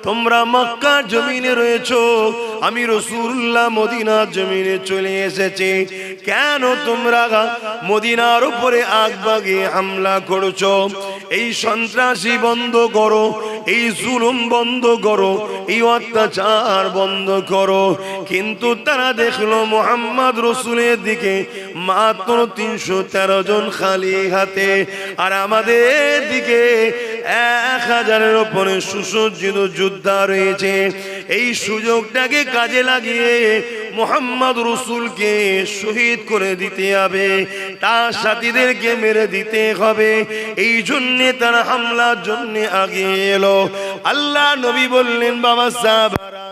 তোমরা মক্কার জমিনে রয়েছো, আমি রাসূলুল্লাহ মদিনার জমিনে চলে এসেছি, কেন তোমরা মদিনার উপরে আগবাগে হামলা করছো? এই সন্ত্রাসী বন্ধ করো, এই জুলুম বন্ধ করো, এই অত্যাচার বন্ধ করো। কিন্তু তারা দেখলো মুহাম্মদ রাসূলের দিকে মাত্র 313 জন খালি হাতে, আর আমাদের দিকে 1000-এর উপরে সুসজ্জিত যোদ্ধা রয়েছে। এই সুযোগটাকে কাজে লাগিয়ে মুহাম্মদ রাসূলকে শহীদ করে দিতে হবে, তার সাথীদেরকে মেরে দিতে হবে। এই জন্য তারা হামলার জন্য আগে এলো। আল্লাহ নবী বললেন, বাবা সাহাবারা,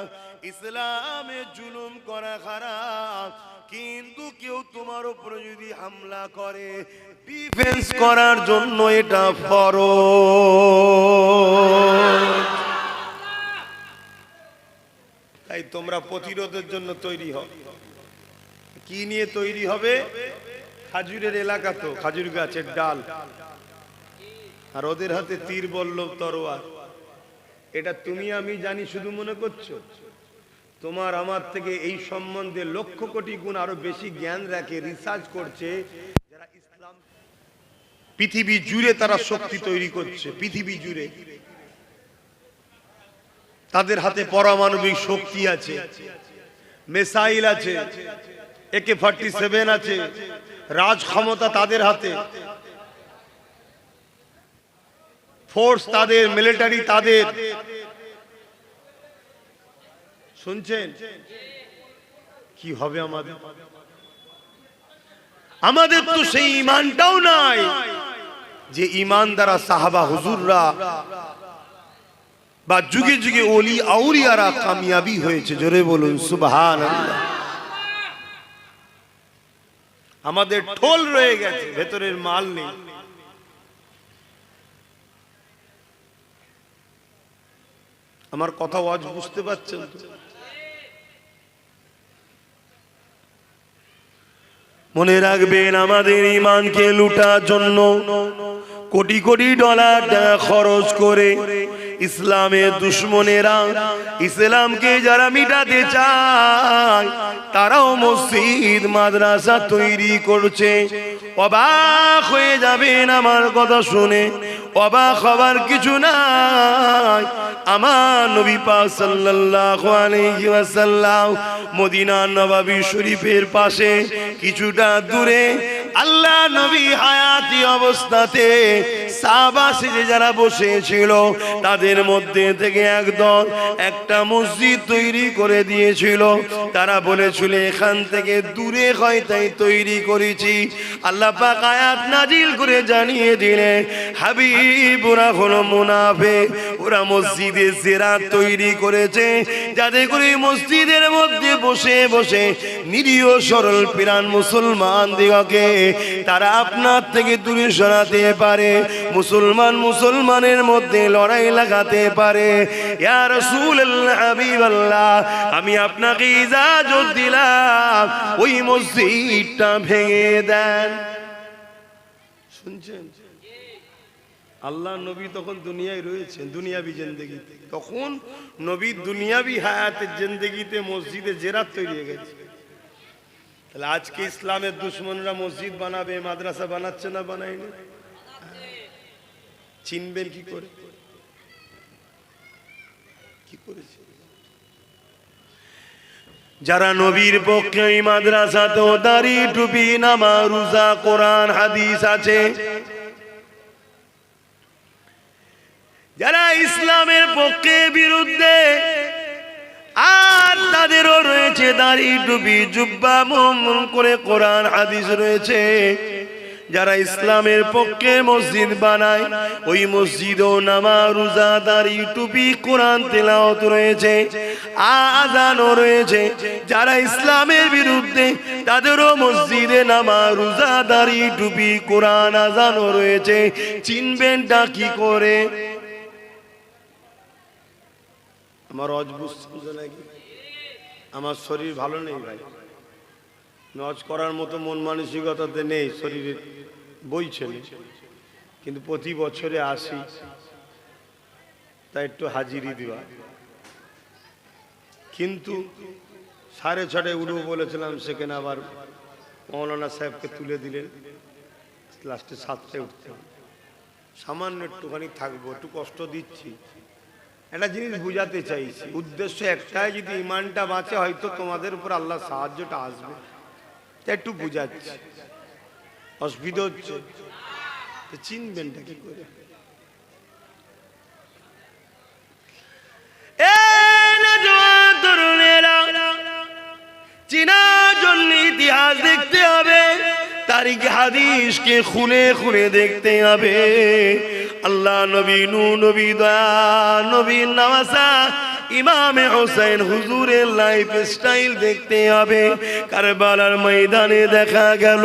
ইসলামে জুলুম করা খারাপ, কিন্তু কেউ তোমার উপরে যদি হামলা করে ডিফেন্স করার জন্য এটা ফরজ। তাই তোমরা প্রতিরোধের জন্য তৈরি হও। কি নিয়ে তৈরি হবে? খাজুরের এলাকা তো, খাজুর গাছের ডাল, আর ওদের হাতে তীর বল্লভ তরোয়ার। এটা তুমি আমি জানি শুধু মনে করছো? তোমার আমার থেকে এই সম্বন্ধে লক্ষ কোটি গুণ আরো বেশি জ্ঞান রাখে, রিসার্চ করছে যারা ইসলাম পৃথিবী জুড়ে তারা শক্তি তৈরি করছে। পৃথিবী জুড়ে তাদের হাতে পারমাণবিক শক্তি আছে, মিসাইল আছে, AK-47 আছে, রাজ ক্ষমতা তাদের হাতে, ফোর্স তাদের, মিলিটারি তাদের। শুনছেন কি হবে আমাদের? আমাদের তো সেই ঈমানটাও নাই যে ঈমান দ্বারা সাহাবা হুজুররা বা যুগে যুগে ওলি আউলিয়ারা কামিয়াবি হয়েছে। জোরে বলুন সুবহানাল্লাহ। আমাদের ঠোল রয়ে গেছে, ভেতরের মাল নেই। আমার কথা আজ বুঝতে পারছেন তো? মনে রাখবেন, আমাদের ঈমানকে লুটার জন্য কোটি কোটি ডলার টাকা খরচ করে ইসলামের দুশমনেরা, ইসলামকে যারা মিটাতে চায়, তারাও মসজিদ মাদ্রাসা তৈরি করছে। অবাক হয়ে যাবেন আমার কথা শুনে, অবাক হবার কিছু নাই। আমার নবী পাক সাল্লাল্লাহু আলাইহি ওয়াসাল্লাম মদিনা নববী শরীফের পাশে কিছুটা দূরে আল্লাহ নবী হায়াতি অবস্থাতে সাহাবা সেজে যারা বসেছিল তাদের মধ্যে থেকে একদল একটা মসজিদ তৈরি করে দিয়েছিল। তারা বলেছিল এখান থেকে দূরে হয় তাই তৈরি করেছি। আল্লাহ পাক আয়াত নাজিল করে জানিয়ে দিলেন, হাবিব ওরা হলো মুনাফিক, ওরা মসজিদে জিরাত তৈরি করেছে যাতে করে মসজিদের মধ্যে বসে বসে নিরীহ সরল প্রাণ মুসলমান দিগকে তারা আপনার থেকে দূরে সরাতে পারে, মুসলমান মুসলমানের মধ্যে লড়াই লাগাতে পারে। ইয়া রাসূলুল্লাহ, হাবিবাল্লাহ, আমি আপনাকে ইজাজত দিলাম ওই মসজিদটা ভেঙে দেন। শুনছেন? আল্লাহ নবী তখন দুনিয়ায় রয়েছেন, দুনিয়াবি জিন্দেগিতে। তখন নবী দুনিয়াবি হায়াতের জিন্দেগিতে মসজিদে জিরাত তৈরি হয়ে গেছে। তাহলে আজকে ইসলামের দুশমনরা মসজিদ বানাবে, মাদ্রাসা বানাচ্ছে না বানায়নি? চিনবেন কি করে? কি করেছে? যারা নবীর পক্ষে ওই মাদ্রাসাতেও দাড়ি টুপি নামাজ রোজা কোরআন হাদিস আছে, যারা ইসলামের পক্ষে বিরুদ্ধে, আর তাদেরও রয়েছে দাড়ি টুপি জুব্বা মুহম্মদ করে কোরআন হাদিস রয়েছে। যারা ইসলামের পক্ষে মসজিদ বানায় ওই মসজিদও নামাজ রোজা দাড়ি টুপি কোরআন তেলাওয়াত রয়েছে, আযানও রয়েছে। যারা ইসলামের বিরুদ্ধে তাদেরও মসজিদে নামাজ রোজা দাড়ি টুপি কোরআন আযানও রয়েছে। চিনবেনটা কি করে? আমার আমার শরীর ভালো নেই ভাই, নজ করার মতো মন মানসিকতাতে নেই, শরীরে বইছে না, কিন্তু প্রতি বছরে আসি, তাই একটু হাজিরি দেওয়া। কিন্তু 6:30 উঠবো বলেছিলাম, সেখানে আবার মৌলানা সাহেবকে তুলে দিলেন, লাস্টে 7টায় উঠতে হবে। সামান্য একটুখানি থাকবো, একটু কষ্ট দিচ্ছি, একটা জিনিস বুঝাতে চাইছি। উদ্দেশ্য একটাই, যদি ইমানটা বাঁচে হয়তো তোমাদের উপর আল্লাহ সাহায্যটা আসবে, একটু বুঝাচ্ছি। অসুবিধা হচ্ছে তো চিনবেনটা কি করে? চিনার জন্য ইতিহাস দেখতে হবে, তারিখ হাদিসকে খুলে খুলে দেখতে হবে। আল্লাহ নবী, নূহ নবী, দয়া নবী, নওয়াসা ইমামে হোসেন হুজুরের লাইফ স্টাইল দেখতে হবে। কারবালার ময়দানে দেখা গেল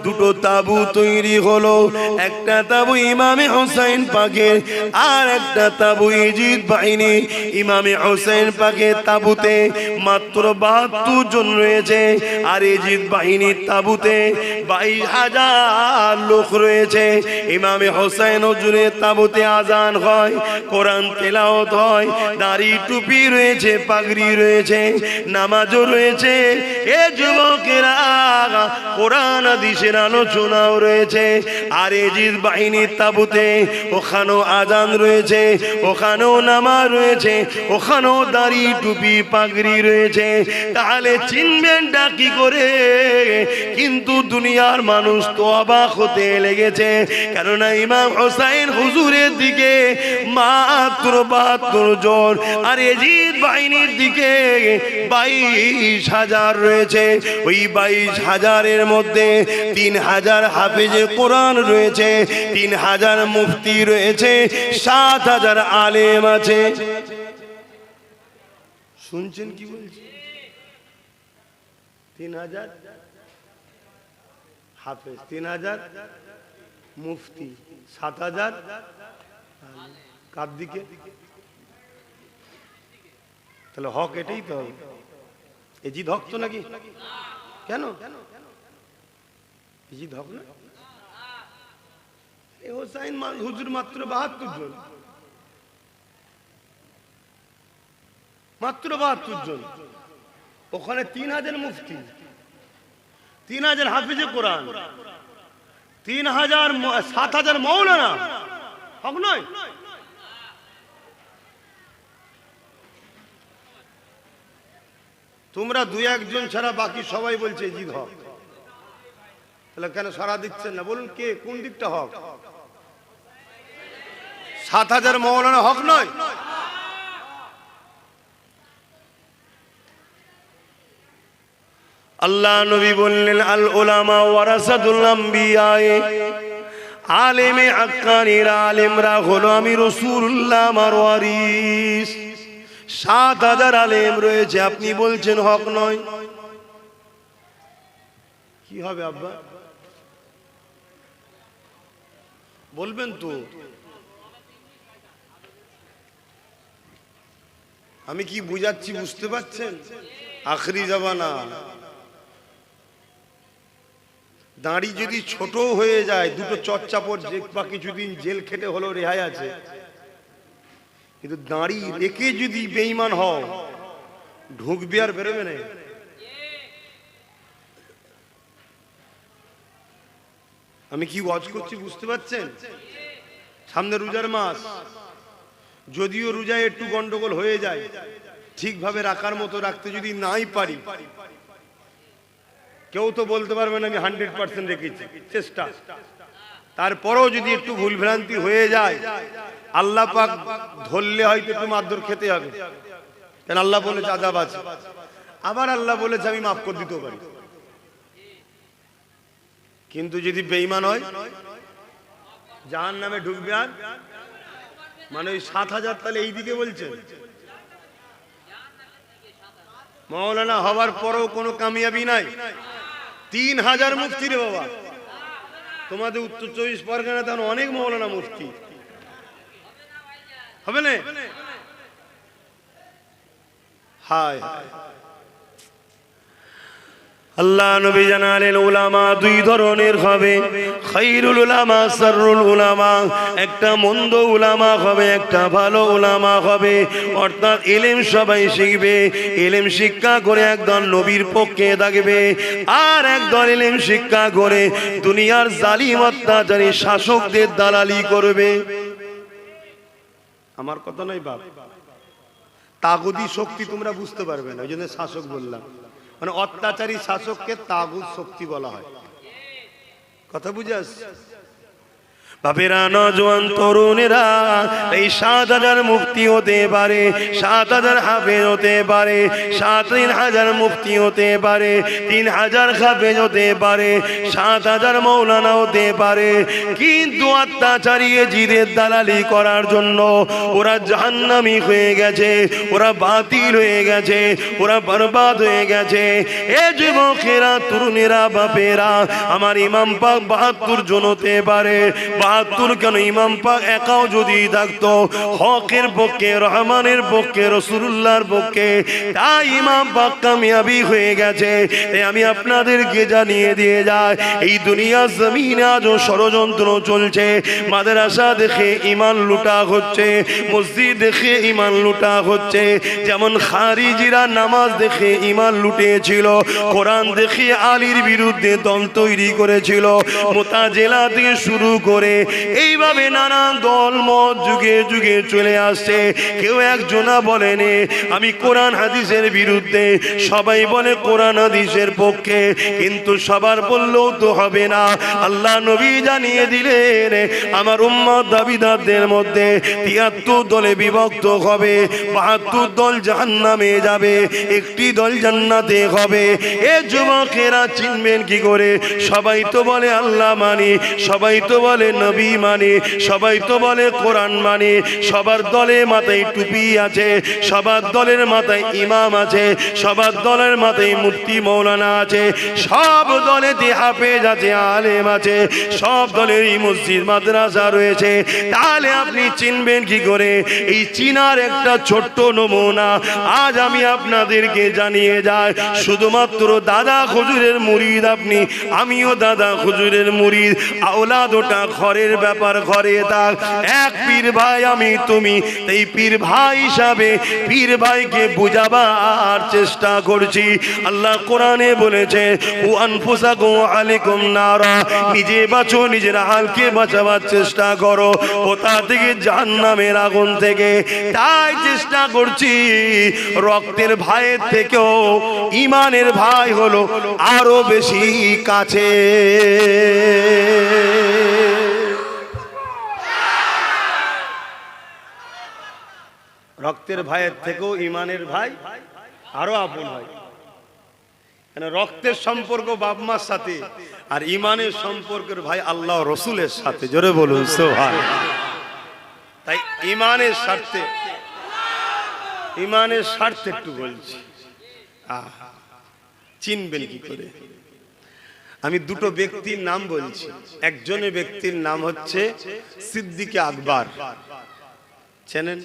দুটো তাবু তৈরি হলো, একটা তাবু ইমামে হোসেন পাকের, আর একটা তাবু ইজিদ বাহিনী। ইমামে হোসেন পাকের তাবুতে মাত্র 72 জন রয়েছে, আর ইজিদ বাহিনীর তাবুতে 22,000 লোক রয়েছে। ইমামে হোসেন হুজুরের তাবুতে আজান হয়, কোরআন তেলাওয়াত হয়, দাড়ি টুপি রয়েছে, পাগড়ি রয়েছে, নামাজও রয়েছে। এ যুবকেরা, কোরআন হাদিসের আলোচনাও রয়েছে। আর ইজিদ বাহিনীর তাবুতে ওখানেও আজান রয়েছে, ওখানেও নামাজ রয়েছে, ওখানেও দাড়ি টুপি পাগড়ি রয়েছে। তাহলে চিনবেনটা কি করে? কিন্তু দুনিয়ার মানুষ তো অবাক হতে লেগেছে, কেননা ইমাম হোসেন হুজুরের দিকে মাত্র 72 জন, আর ইজিদ বাহিনীর দিকে 22,000 রয়েছে। ওই 22,000-এর মধ্যে 3,000 হাফেজে কোরআন রয়েছে, 3,000 মুফতি রয়েছে, 7,000 আলেম আছে। শুনছেন কি বলছি? 3,000 হাফেজ, 3,000 মুফতি, 7,000 কার দিকে? তাহলে হক এটাই তো হবে। ইজিদ হক তো নাকি? কেন ইজিদ হক না? হোসাইন হুজুর মাত্র 72 জন, মাত্র 72 জন। ওখানে 3,000 মুফতি, 3,000 হাফিজে কোরআন, 3,000 7,000 মৌলানা। হক নয়? তোমরা 2-1 জন ছাড়া বাকি সবাই বলছে ইজিদ হক। তাহলে কেন সারা দিচ্ছেন না? বলুন কে কোন দিকটা হক? 7,000 মৌলানা হক নয়? আল্লাহ নবী বললেন, আল উলামা ওয়ারাসাতুল আম্বিয়া, আলেমে হাক্কানীরা, আলেমরা হলো আমি রাসূলুল্লাহ আমার ওয়ারিস। 7,000 আলেম রয়েছে, আপনি বলছেন হক নয়? কি হবে আব্বা? বলবেন তো? আমি কি বুঝাচ্ছি বুঝতে পারছেন? আখরি জামানা, দাড়ি যদি ছোট হয়ে যায়, দুটো চচ্চাপড় যে বা কিছুদিন জেল খেটে হলো রেহাই আছে, কিন্তু দাড়ি রেখে যদি বেঈমান হও, ঢুকবে আর বেরোবে না। আমি কি ওয়াজ করছি বুঝতে পারছেন? সামনে রোজার মাস, যদিও রোজায় একটু গন্ডগোল হয়ে যায়, ঠিকভাবে রাখার মতো রাখতে যদি নাই পারি, কেউ তো বলতে পারবে না আমি 100% রেখেছি, চেষ্টা। তারপরেও যদি একটু ভুলভ্রান্তি হয়ে যায়, আল্লাহ পাক ধরলে হয়তো একটু মারধর খেতে হবে, কারণ আল্লাহ বলেছে আযাব আছে। আবার আল্লাহ বলেছে আমি মাফ করে দিতে পারি। কিন্তু যদি বেঈমান হয়, জাহান্নামে ঢুকবে। আর মানে ওই 7,000, তাহলে এই দিকে বলছেন মৌলানা হওয়ার পরেও কোনো কামিয়াবি নাই। 3,000 মুফতি রে বাবা, তোমাদের উত্তর 24 পরগনা তখন অনেক মৌলানা মুফতি হবে না? হায় আল্লাহ নবী জানালেন উলামা দুই ধরনের হবে, খায়রুল উলামা শাররুল উলামা, একটা মন্দ উলামা হবে, একটা ভালো উলামা হবে। অর্থাৎ ইলম সবাই শিখবে, ইলম শিক্ষা করে একদল নবীর পক্ষে থাকবে, আর একদল ইলম শিক্ষা করে দুনিয়ার জালিম অত্যাচারী শাসকদের দালালি করবে। আমার কথা নয় বাপ, তাগুদি শক্তি তোমরা বুঝতে পারবে না, ওই জন্য শাসক বললাম। মানে অত্যাচারী শাসককে তাগুদ শক্তি বলা হয়। কথা বুঝে আসছে? বাপেরা, নজওয়ান তরুণেরা, এই ৭,০০০ মুফতি হতে পারে, ৭,০০০ হাফেজ হতে পারে, ৩,০০০ মুফতি হতে পারে, ৩,০০০ হাফেজ হতে পারে, ৭,০০০ মৌলানা হতে পারে, কিন্তু অত্যাচারী জিদের দালালি করার জন্য ওরা জাহান্নামী হয়ে গেছে, ওরা বাতিল হয়ে গেছে, ওরা বরবাদ হয়ে গেছে। এ যুবকেরা, তরুণেরা, বাপেরা, আমার ইমাম পাক ৭২ জন হতে পারে। ৭২ কেন, ইমাম পাক একাও যদি থাকতো হকের পক্ষে, রহমানের পক্ষে, রাসূলুল্লাহর পক্ষে, তাই ইমাম পাক কামিয়াবি হয়ে গেছে। আমি আপনাদেরকে জানিয়ে দিয়ে যায়, এই দুনিয়া জমিনে আজও ষড়যন্ত্র চলছে। মাদ্রাসা দেখে ইমান লুটা হচ্ছে, মসজিদ দেখে ইমান লুটা হচ্ছে। যেমন খারিজিরা নামাজ দেখে ইমান লুটেছিল, কোরআন দেখে আলীর বিরুদ্ধে দল তৈরি করেছিল, মুতাজিলা থেকে শুরু করে এইভাবে নানান দল মত যুগে যুগে চলে আসছে। কেউ একজনা বলেনি আমি কোরআন হাদিসের বিরুদ্ধে, সবাই বলে কোরআন হাদিসের পক্ষে, কিন্তু সবার বললেও তো হবে না। আল্লাহ নবী জানিয়ে দিলেন আমার উম্মত দাবিদারদের মধ্যে ৭৩ দলে বিভক্ত হবে, ৭২ দল জাহান্নামে যাবে, একটি দল জান্নাতে হবে। এ যুবকেরা চিনবেন কি করে? সবাই তো বলে আল্লাহ মানি, সবাই তো বলে নবী মানি, সবাই তো বলে কোরআন মানি, সবার দলে মাথায় টুপি আছে, সবার দলের মাথায় ইমাম আছে, সবার দলের মাথায় মুফতি মৌলানা আছে, সব দলেতে হাফেজ আছে, আলেম আছে, সব দলেরই মসজিদ মাদ্রাসা রয়েছে। তাহলে আপনি চিনবেন কি করে? এই চিনার একটা ছোট্ট নমুনা আজ আমি আপনাদেরকে জানিয়ে যাই। শুধুমাত্র দাদা হুজুরের মুরিদ আপনি, আমিও দাদা হুজুরের মুরিদ। আওলাদ ওটা ঘরের ব্যাপার, ঘরে থাক। এক পীর ভাই আমি তুমি, এই পীর ভাই হিসাবে পীর ভাইকে বুঝাবার চেষ্টা করছি। আল্লাহ কোরআনে বলেছে ও আনফুসাকুম আলাইকুম নারা, নিজে বাঁচো, নিজের হালকে বাঁচাবার চেষ্টা করো কোথা থেকে? জাহান্নামের আগুন থেকে। তাই চেষ্টা করছি, রক্তের ভাইয়ের থেকেও ইমানের ভাই হলো আরো বেশি কাছে। রক্তের ভাইয়ের থেকেও ইমানের ভাই আরো আপন হয়। রক্তের সম্পর্ক বাপ মার সাথে, আর ইমানের সম্পর্কের ভাই আল্লাহ রসুলের সাথে। জোরে বলুন সুবহানাল্লাহ। তাই ইমানের স্বার্থে, ইমানের স্বার্থে একটু বলছি, চিনবেন কি করে? আমি দুটো ব্যক্তির নাম বলছি। একজনের ব্যক্তির নাম হচ্ছে সিদ্দিকে আকবর, চেনেন?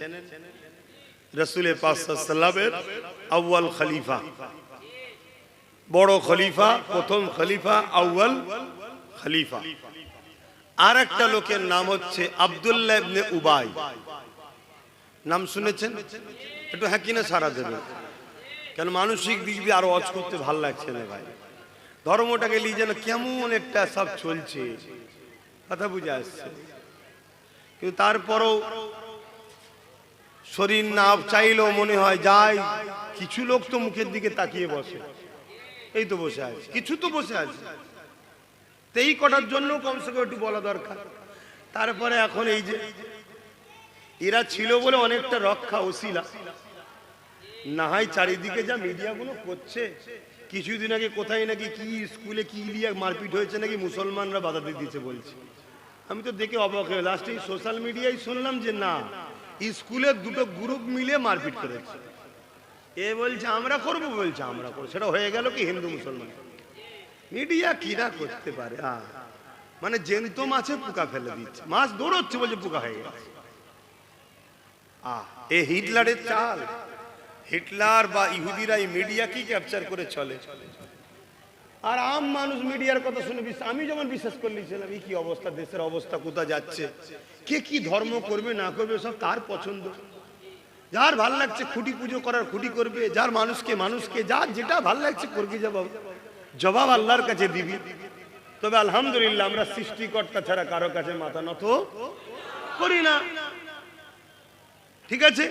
রাসূল পাক সাল্লাল্লাহু আলাইহি ওয়াসাল্লামের আউয়াল খলিফা, বড় খলিফা, প্রথম খলিফা, আউয়াল খলিফা। আর একটা লোকের নাম হচ্ছে আব্দুল্লাহ ইবনে উবাই। নাম শুনেছেন? একটু হ্যাঁ কিনা সারা দেবে, কেন মানসিক দিক দিয়ে আরো অজ করতে ভাল লাগছে না ভাই। ধর্মটাকে নিয়ে যেন কেমন একটা সব চলছে, কথা বুঝে আসছে। কিন্তু তারপরও শরীর না চাইলেও মনে হয় যাই। কিছু লোক তো মুখের দিকে তাকিয়ে বসে, এই তো বসে আছে, কিছু তো বসে আছে, এই কটার জন্য কমসে কম একটু বলা দরকার। তারপরে এখন এই যে এরা ছিল বলে অনেকটা রক্ষা ওসিলা, না হয় চারিদিকে যা মিডিয়াগুলো করছে। কিছুদিন আগে কোথায় নাকি কি স্কুলে কি নিয়ে মারপিট হয়েছে, নাকি মুসলমানরা বাধা দিয়ে দিয়েছে বলছে। আমি তো দেখে অবাক হয়ে লাস্টে সোশ্যাল মিডিয়ায় শুনলাম যে না, স্কুলের দুটো গ্রুপ মিলে মারপিট করেছে। এ বলছে আমরা করবো, বলছে আমরা করবো। সেটা হয়ে গেল কি হিন্দু মুসলমান। মিডিয়া কিনা করতে পারে, মানে জ্যান্ত মাছে পোকা ফেলে দিচ্ছে, মাছ দৌড়চ্ছে বলছে পোকা হয়ে গেছে। এ হিটলারের চাল। হিটলার বা ইহুদিরা এই মিডিয়া কি ক্যাপচার করে চলে। আর আম মানুষ মিডিয়ার কথা শুনে আমি যেমন বিশ্বাস করলেছিলাম এই কি অবস্থা, দেশের অবস্থা কোথা যাচ্ছে, কে কি ধর্ম করবে না করবে সব তার পছন্দ, যার ভাল লাগছে খুঁটি পুজো করার খুঁটি করবে, যার মানুষকে যার যেটা ভাল লাগছে করবে, জবাব আল্লাহর কাছে দিবি। তবে আলহামদুলিল্লাহ আমরা সৃষ্টিকর্তা ছাড়া কারো কাছে মাথা নত করি না, ঠিক আছে?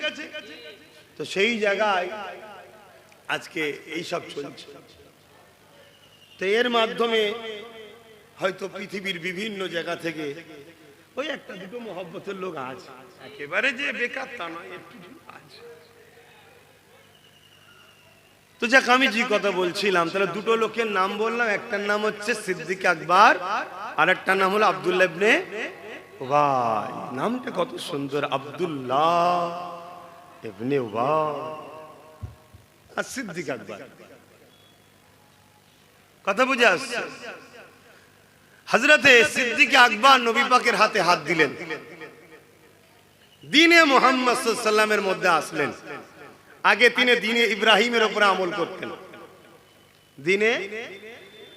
তো সেই জায়গায় আজকে এই সব চলছে। তো এর মাধ্যমে হয়তো পৃথিবীর বিভিন্ন জায়গা থেকে ওই একটা দুটো মহব্বতের লোক আছে, একেবারে যে বেকার তা নয়, একটু আছে। তো যাক, আমি যে কথা বলছিলাম, তাহলে দুটো লোকের নাম বললাম, একটার নাম হচ্ছে সিদ্দিক আকবর আর একটার নাম হলো আব্দুল্লাহ ইবনে উবাই। নামটা কত সুন্দর, আব্দুল্লাহ ইবনে উবাই আর সিদ্দিক আকবর। কথা বুঝে আসছে? হযরতে সিদ্দিক আকবর নবী পাকের হাতে হাত দিলেন, দ্বীনে মুহাম্মদ সাল্লাল্লাহু আলাইহি ওয়াসাল্লামের মধ্যে আসলেন। আগে তিনি দ্বীনে ইব্রাহিমের উপরে আমল করতেন। দ্বীনে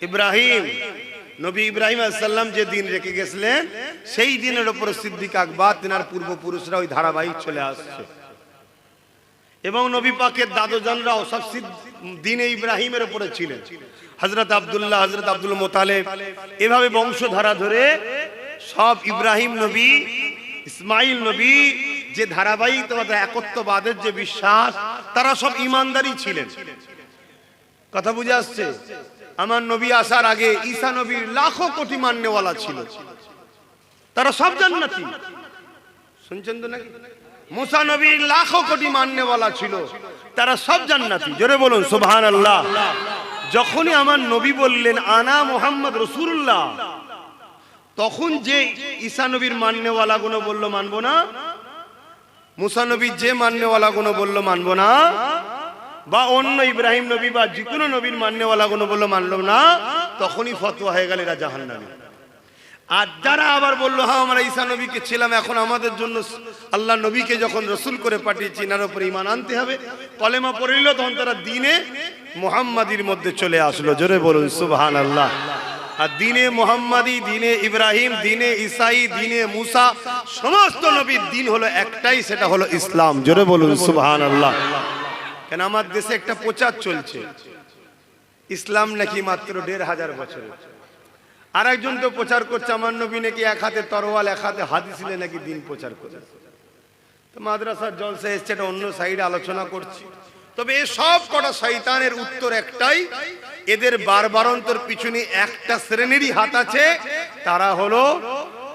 ইব্রাহিম, নবী ইব্রাহিম আলাইহিস সালাম যে দ্বীন রেখে গেছিলেন, সেই দ্বীনের উপর সিদ্দিক আকবর তিনার পূর্বপুরুষরা ওই ধারাবাহিক চলে আসছে। এবং নবী পাকের দাদুজানরাও সব দ্বীনে ইব্রাহিমের উপরে ছিলেন। হযরত আব্দুল্লাহ, হযরত আব্দুল মুতালিব, এভাবে বংশধারা ধরে সব ইব্রাহিম নবী, ইসমাইল নবী যে ধারাবাহিকতা একত্ববাদের যে বিশ্বাস, তারা সব ঈমানদারী ছিলেন। কথা বুঝে আসছে? আমার নবী আসার আগে ঈসা নবীর লাখো কোটি মান্যওয়ালা ছিল, তারা সব জান্নাতি। শুনছেন তো নাকি? মুসা নবীর লাখো কোটি মান্যওয়ালা ছিল, তারা সব জান্নাতি। জোরে বলুন সুবহানাল্লাহ। যখনই আমার নবী বললেন আনা মুহাম্মদ রাসূলুল্লাহ, তখন যে ঈসা নবীর মান্যওয়ালা গুলো বলল মানবো না, মুসা নবীর যে মান্যওয়ালা গুলো বলল মানবো না, বা অন্য ইব্রাহিম নবী বা যে কোনো নবীর মান্যওয়ালা গুলো বলল মানলো না, তখনই ফতোয়া হয়ে গেল এরা জাহান্নামী। আর যারা আবার বললো হ্যাঁ আমরা ঈসা নবীকে ছিলাম, এখন আমাদের জন্য আল্লাহ নবীকে যখন রসুল করে পাঠিয়েছি, এনার উপরে ঈমান আনতে হবে, কলেমা পড়ে নিল, তখন তারা দ্বীনে মুহাম্মাদির মধ্যে চলে আসলো। জোরে বলুন সুবহানাল্লাহ। আর দ্বীনে মুহাম্মাদি, দ্বীনে ইব্রাহিম, দ্বীনে ঈসাই, দ্বীনে মুসা, সমস্ত নবীর দ্বীন হলো একটাই, সেটা হলো ইসলাম। জোরে বলুন সুবহানাল্লাহ। কেন আমার দেশে একটা প্রচার চলছে, ইসলাম নাকি মাত্র ১৫০০ বছরের। আর একজন তো প্রচার করছে আমার নবী নাকি এক হাতে তরোয়াল এক হাতে হাদিস নিয়ে নাকি দিন প্রচার করে। তো মাদ্রাসার জলসা এসছে, এটা অন্য সাইডে আলোচনা করছি। তবে এই সব কটা শয়তানের উত্তর একটাই, এদের বারবারন্তর পিছনে একটা শ্রেণীরই হাত আছে, তারা হলো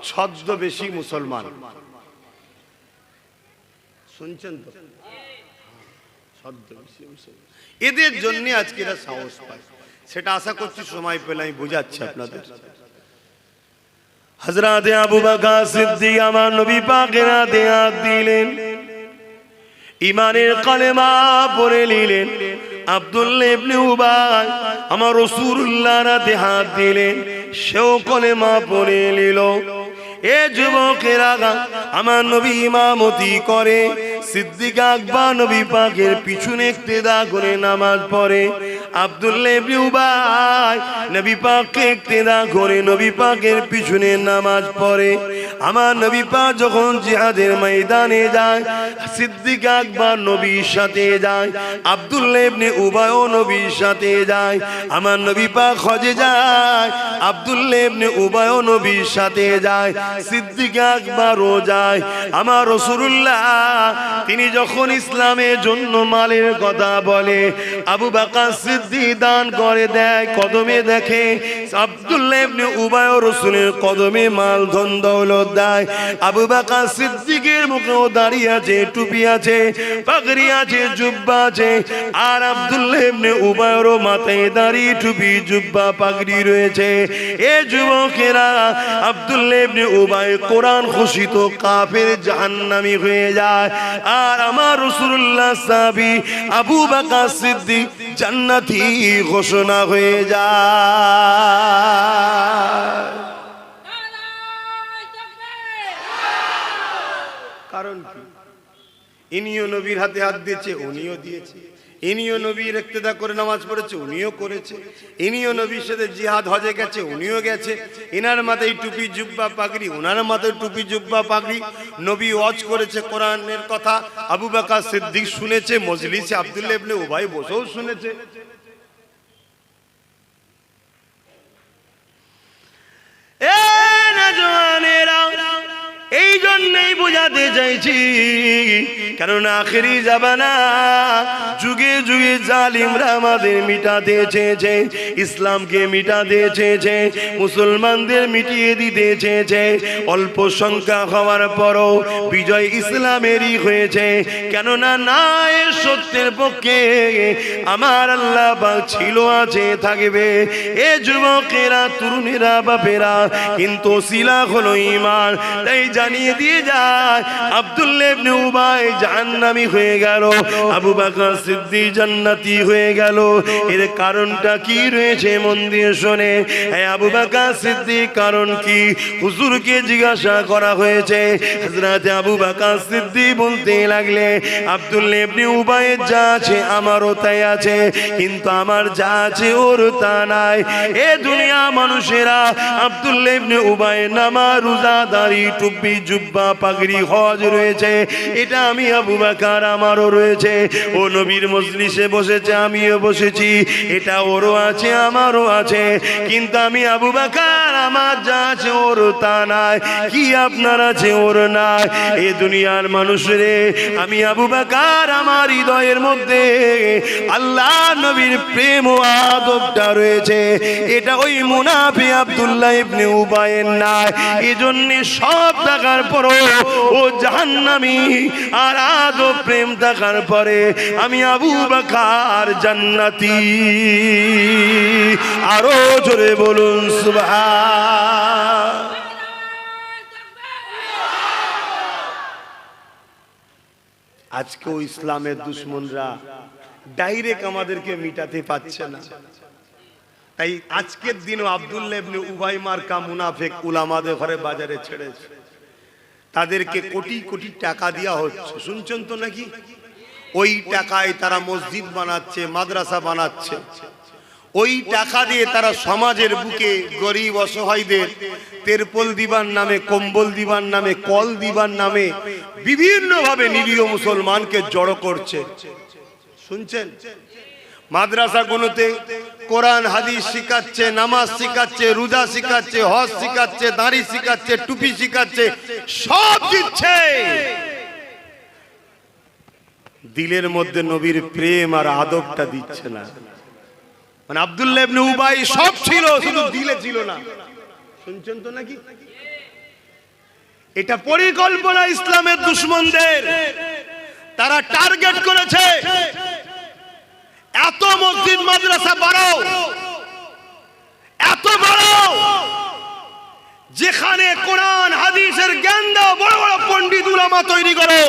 ছদ্মবেশী মুসলমান। শুনছেন তো? ছদ্মবেশী মুসলমান, এদের জন্য আজকে এরা সাহস পায়। সেটা আশা করছি সময় পেলে আমি বুঝাচ্ছি আপনাদের। হযরত আবু বকর সিদ্দিক আমার নবী পাকের হাতে হাত দিলেন, ঈমানের কালেমা পড়ে নিলেন। আব্দুল্লাহ ইবনে উবাই আমার রাসূলুল্লাহর হাতে হাত দিলেন, সেও কালেমা পড়ে নিল। এ যুবকেরা, আমার নবী ইমামতি করে, সিদ্দিক আকবর নবী পাকের পিছনে ইক্তেদা করে নামাজ পড়ে। আব্দুল্লাহ ইবনে উবাই নবী পাককে ইক্তেদা করে নবী পাকের পিছনে নামাজ পড়ে। আমার নবী পাক যখন জিহাদের ময়দানে যায়, সিদ্দিক আকবর নবীর সাথে যায়, আব্দুল্লাহ ইবনে উবাইও নবীর সাথে যায়। আমার নবী পাক হজে যায়, আব্দুল্লাহ ইবনে উবাইও নবীর সাথে যায়, সিদ্দিক আকবরও যায়। আমার রাসূলুল্লাহ তিনি যখন ইসলামের জন্য মালের কথা বলে, আবু বকর সিদ্দিক দান করে দেয়, কদমে দেখে আব্দুল্লাহ ইবনে উবাই রাসূলের কদমে মাল ধন দৌলত দেয়। আবু বকর সিদ্দিকের মুখেও দাড়ি আছে, টুপি আছে, পাগড়ি আছে, জুব্বা আছে। আর আব্দুল্লাহ ইবনে উবাইয়ের মাথায় দাড়ি, টুপি, জুব্বা, পাগড়ি রয়েছে। এ যুবকেরা, আব্দুল্লাহ ইবনে উবাই কোরআন ঘোষিত কাফের, জাহান্নামী হয়ে যায়। আর আমার রাসূলুল্লাহ সাহাবী আবু বকর সিদ্দিক জান্নাতি ঘোষণা হয়ে যায়। কারণ কি? ইনিও নবীর হাতে হাত দিয়েছে, উনিও দিয়েছে। ইনিও নবীর ইক্তেদা করে নামাজ পড়েছে, উনিও করেছে। ইনিও নবীর সাথে জিহাদ হজে গেছে, উনিও গেছে। ইনার মাথায় টুপি জুব্বা পাগড়ি, ওনার মাথায় টুপি জুব্বা পাগড়ি। নবী ওয়াজ করেছে কোরআনের কথা, আবু বকর সিদ্দিক শুনেছে, মজলিসে আব্দুল্লাহ ইবনে উবাই বসেও শুনেছে। এই জন্যই বোঝাতে চাইছি, কারণ আখেরি জামানা যুগে যুগে জালিমরা আমাদের মিটাতে চেয়েছে, ইসলামকে মিটাতে চেয়েছে, মুসলমানদের মিটিয়ে দিতে চেয়েছে। অল্প সংখ্যা হওয়ার পরও বিজয় ইসলামেরই হয়েছে। কেননা না এর সত্যের পক্ষে আমার আল্লাহ পাক ছিল, আছে, থাকবে। এ যুবকেরা, তরুণেরা, বাপেরা, কিন্তু সিলা হলো ঈমান। তাই জানিয়ে দিয়ে যায়, আব্দুল্লাহ ইবনে উবাই জাহান্নামী হয়ে গেল, আবু বকর সিদ্দিক জান্নাতি হয়ে গেল। এর কারণটা কি রয়েছে মন দিয়ে শোনে। আবু বকর সিদ্দিক কারণ কি হুজুরকে জিজ্ঞাসা করা হয়েছে। হযরত আবু বকর সিদ্দিক বলতে লাগলে, আব্দুল্লাহ ইবনে উবাইয়ের যা আছে আমারও তাই আছে, কিন্তু আমার যা আছে ওর তা নাই। এ দুনিয়া মানুষেরা আব্দুল্লাহ ইবনে উবাইয়ের নামাজ, রোজা, দাড়ি, টুপি, জুব্বা, পাগড়ি, হজ রয়েছে, এটা আমি আবু বকর আমারও রয়েছে। ও নবীর মজলিসে বসেছে, আমিও বসেছি, এটা ওরও আছে, আমারও আছে। কিন্তু আমি আবু বকর, আমার যা আছে ওর তা নাই। কি আপনার আছে ওর নাই? এ দুনিয়ার মানুষরে, আমি আবু বকর, আমার হৃদয়ের মধ্যে আল্লাহ নবীর প্রেম ও আদবটা রয়েছে, এটা ওই মুনাফিক আব্দুল্লাহ ইবনে উবাইয়ের নাই। এজন্য সব থাকার পরও ও জাহান্নামী, আর আদব প্রেম থাকার পরে আমি আবু বকর জান্নাতি। আরো জোরে বলুন সুবহান। আজকেও ইসলামের দুশমনরা ডাইরেক্ট আমাদেরকে মিটাতে পারছে না। তাই আজকের দিনও আব্দুল্লাহ ইবনে উবাই মার্কা মুনাফিক উলামাদের ঘরে বাজারে ছেড়েছে। তাদেরকে কোটি কোটি টাকা দেওয়া হচ্ছে, শুনছেন তো নাকি? ওই টাকায় তারা মসজিদ বানাচ্ছে, মাদ্রাসা বানাচ্ছে। ওই টাকা দিয়ে তারা সমাজের বুকে গরিব অসহায়দের তেরপল দিবার নামে, কম্বল দিবার নামে, কল দিবার নামে বিভিন্ন ভাবে নিরীহ মুসলমানকে জড়ো করছে। শুনছেন? মাদ্রাসাগুলোতে কোরআন হাদিস শিখাচ্ছে, নামাজ শিখাচ্ছে, রোজা শিখাচ্ছে, হজ শিখাচ্ছে, দাড়ি শিখাচ্ছে, টুপি শিখাচ্ছে, সব দিচ্ছে। দিলের মধ্যে নবীর প্রেম আর আদবটা দিচ্ছে না। মানে আব্দুল্লাহ ইবনে উবাই সব ছিল, শুধু দিলে ছিল না। শুনছেন তো নাকি? এটা পরিকল্পনা ইসলামের দুশমনদের। তারা টার্গেট করেছে, এত মসজিদ মাদ্রাসা বাড়াও, এত বাড়াও, যেখানে কোরআন হাদিসের জ্ঞান দাও, বড় বড় পণ্ডিত উলামা তৈরি করো,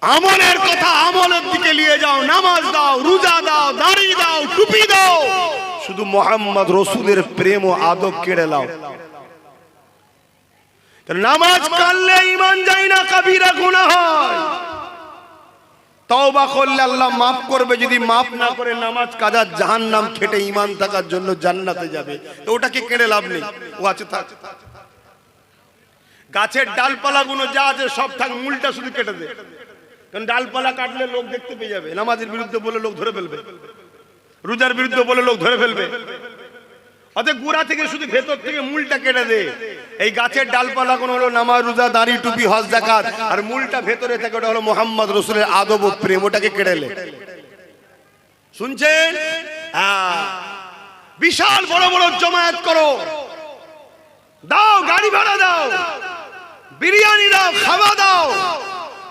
আমলের কথা আমলের দিকে নিয়ে যাও, নামাজ দাও, রোজা দাও, দাড়ি দাও, টুপি দাও, শুধু মুহাম্মদ রাসূলের প্রেম ও আদব কেড়ে নাও। নামাজ কাটলে ঈমান যায় না, কবিরা গুনাহ হয়। তওবা করলে আল্লাহ মাফ করবে, যদি মাফ না করে নামাজ কাজা জাহান্নাম খেটে ঈমান থাকার জন্য জান্নাতে যাবে। তো ওটাকে কেড়ে লাভ নেই, ও আছে থাক। গাছের ডালপালাগুলো যা আছে সব থাক, মূলটা শুধু কেটে দে। কারণ ডালপালা কাটলে লোক দেখতে পেয়ে যাবে, নামাজের বিরুদ্ধে বলে লোক ধরে ফেলবে, রোজার বিরুদ্ধে বলে লোক ধরে ফেলবে। অতএব গোড়া থেকে শুধু ভেতর থেকে মূলটা কেটে দে। এই গাছের ডালপালা কোন হলো নামাজ, রোজা, দাড়ি, টুপি, হজ, যাকাত, আর মূলটা ভেতরে থাকে, ওটা হলো মুহাম্মদ রাসূলের আদব ও প্রেম, ওটাকে কেটে লে। শুনছেন? বিশাল বড় বড় জমায়েত করো, দাও, গাড়ি ভাড়া দাও, বিরিয়ানি দাও, খাওয়া দাও।